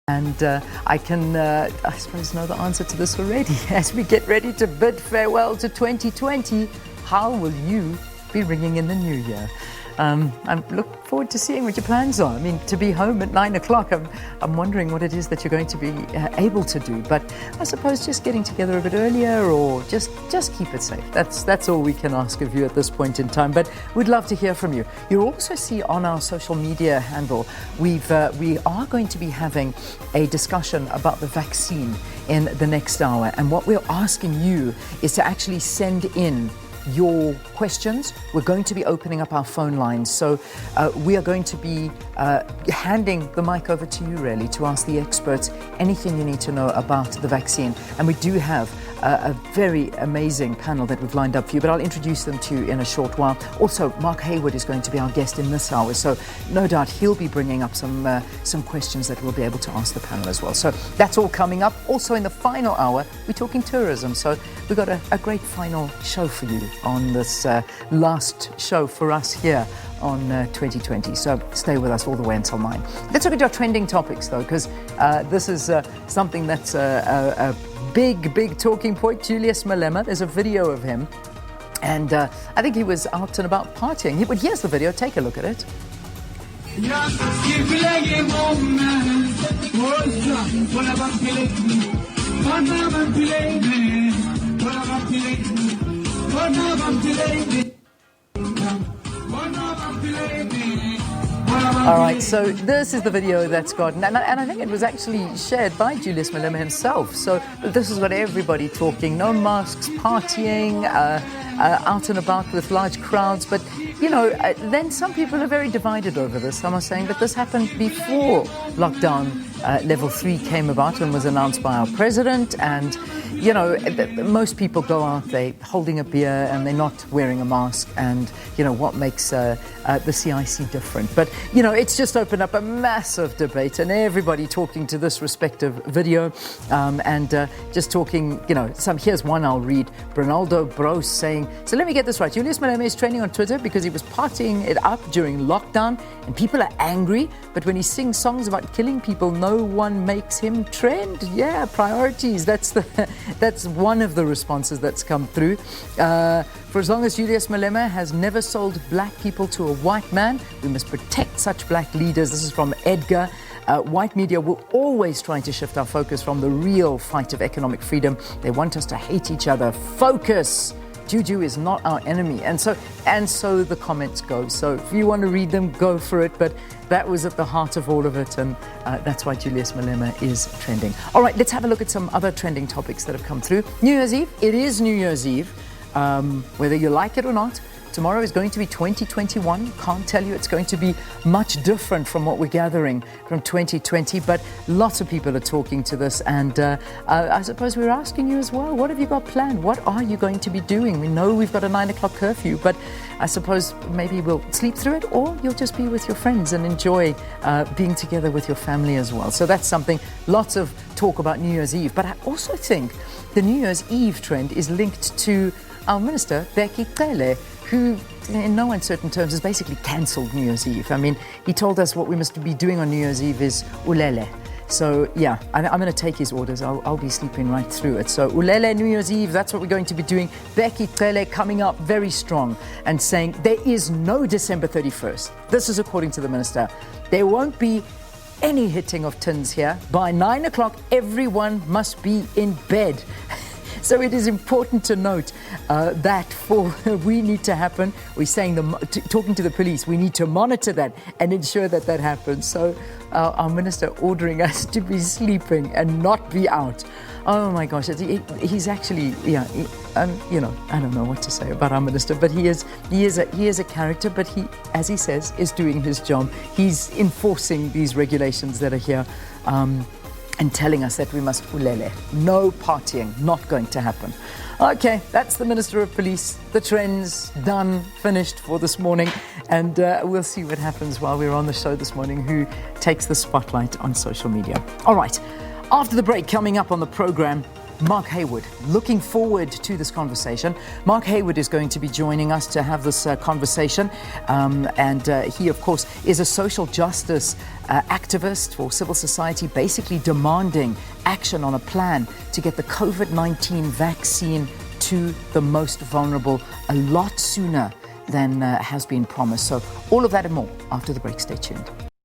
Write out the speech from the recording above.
And I can, I suppose, know the answer to this already. As we get ready to bid farewell to 2020, how will you be ringing in the new year? I look forward to seeing what your plans are. I mean, to be home at 9 o'clock, I'm wondering what it is that you're going to be able to do. But I suppose just getting together a bit earlier, or just keep it safe. That's all we can ask of you at this point in time. But we'd love to hear from you. You'll also see on our social media handle, we are going to be having a discussion about the vaccine in the next hour. And what we're asking you is to actually send in your questions. We're going to be opening up our phone lines. So we are going to be handing the mic over to you, really, to ask the experts anything you need to know about the vaccine. And we do have a very amazing panel that we've lined up for you, but I'll introduce them to you in a short while. Also, Mark Hayward is going to be our guest in this hour, so no doubt he'll be bringing up some questions that we'll be able to ask the panel as well. So that's all coming up. Also, in the final hour, we're talking tourism, so we've got a great final show for you on this last show for us here on 2020. So stay with us all the way until 9. Let's look at our trending topics, though, because this is something that's a big talking point. Julius Malema, there's a video of him, and I think he was out and about partying. But here's the video, take a look at it. All right, so this is the video that's gotten, and I think it was actually shared by Julius Malema himself. So this has got everybody talking, no masks, partying, out and about with large crowds. But, you know, then some people are very divided over this. Some are saying that this happened before lockdown level 3 came about and was announced by our president. And, you know, most people go out, they're holding a beer and they're not wearing a mask. And, you know, what makes the CIC different? But, you know, it's just opened up a massive debate, and everybody talking to this respective video and just talking, you know, here's one I'll read. Bernaldo Bros saying, so let me get this right. Julius Malema is trending on Twitter because he was partying it up during lockdown and people are angry. But when he sings songs about killing people, no one makes him trend. Yeah, priorities. That's one of the responses that's come through. For as long as Julius Malema has never sold black people to a white man, we must protect such black leaders. This is from Edgar. White media will always try to shift our focus from the real fight of economic freedom. They want us to hate each other. Focus! Juju is not our enemy. And so the comments go. So if you want to read them, go for it. But that was at the heart of all of it. And that's why Julius Malema is trending. All right, let's have a look at some other trending topics that have come through. New Year's Eve. It is New Year's Eve. Whether you like it or not, tomorrow is going to be 2021. Can't tell you it's going to be much different from what we're gathering from 2020, but lots of people are talking to this, and I suppose we're asking you as well, what have you got planned? What are you going to be doing? We know we've got a 9 o'clock curfew, but I suppose maybe we'll sleep through it, or you'll just be with your friends and enjoy being together with your family as well. So that's something, lots of talk about New Year's Eve, but I also think the New Year's Eve trend is linked to our minister, Becky Cele, who, in no uncertain terms, has basically cancelled New Year's Eve. I mean, he told us what we must be doing on New Year's Eve is ulele. So, yeah, I'm going to take his orders. I'll be sleeping right through it. So, ulele New Year's Eve, that's what we're going to be doing. Becky Cele coming up very strong and saying there is no December 31st. This is according to the minister. There won't be any hitting of tins here. By 9 o'clock, everyone must be in bed. So it is important to note that we need to happen. We're saying, talking to the police, we need to monitor that and ensure that that happens. So our minister ordering us to be sleeping and not be out. Oh my gosh, he's actually, yeah, you know, I don't know what to say about our minister, but he is a character, but he, as he says, is doing his job. He's enforcing these regulations that are here. And telling us that we must ulele. No partying, not going to happen. Okay, that's the Minister of Police. The trends done, finished for this morning. And we'll see what happens while we're on the show this morning, who takes the spotlight on social media. All right, after the break, coming up on the program, Mark Hayward. Looking forward to this conversation. Mark Hayward is going to be joining us to have this conversation. And he, of course, is a social justice activist for civil society, basically demanding action on a plan to get the COVID-19 vaccine to the most vulnerable a lot sooner than has been promised. So all of that and more after the break. Stay tuned.